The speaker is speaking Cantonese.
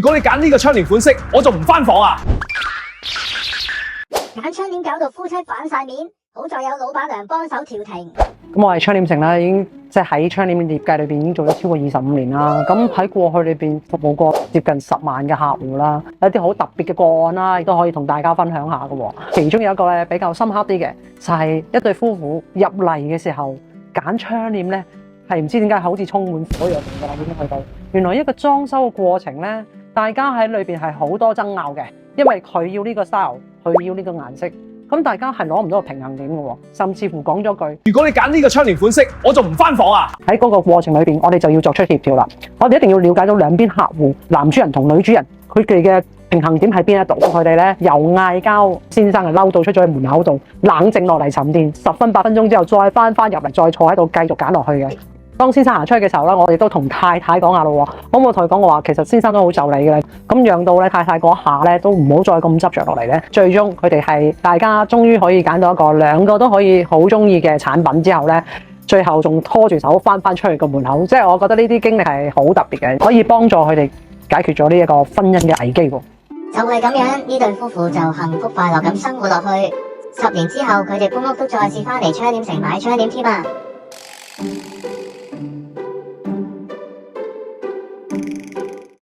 如果你揀呢個窗簾款式，我就唔翻房啊！揀窗簾搞到夫妻反晒面，好在有老闆娘幫手調停。咁我係窗簾城啦，已經即係喺窗簾業界裏邊已經做咗超過25年啦。咁喺過去裏邊服務過接近10萬嘅客戶啦，有啲好特別嘅個案啦，亦都可以同大家分享下嘅。其中有一個咧比較深刻啲嘅，就係一對夫婦入嚟嘅時候揀窗簾咧，係唔知點解好似充滿火藥味㗎啦，已經去到。原來一個裝修嘅過程咧，大家喺裏邊係好多爭拗嘅，因為佢要呢個 style，佢要呢個顏色。咁大家係攞唔到個平衡點嘅喎，甚至乎講咗句：如果你揀呢個窗簾款式，我就唔翻房啊！喺嗰個過程裏邊，我哋就要作出協調啦。我哋一定要了解到兩邊客戶，男主人同女主人，佢哋嘅平衡點喺邊一度。佢哋咧由嗌交，先生係嬲到出咗去門口度，冷靜落嚟沉澱10分8分鐘之後，再翻入嚟，再坐喺度繼續揀落去嘅。當先生行出去嘅時候咧，我哋都同太太講下咯。我冇同佢講，我話其實先生都好就你嘅，咁讓到咧太太嗰下咧都唔好再咁執着落嚟咧。最終佢哋係大家終於可以揀到一個兩個都可以好中意嘅產品之後咧，最後仲拖住手翻出去個門口。即係我覺得呢啲經歷係好特別嘅，可以幫助佢哋解決咗呢一個婚姻嘅危機喎。就係咁樣，呢對夫婦就幸福快樂咁生活落去。10年之後，佢哋搬屋都再次翻嚟窗簾城買窗簾添啊！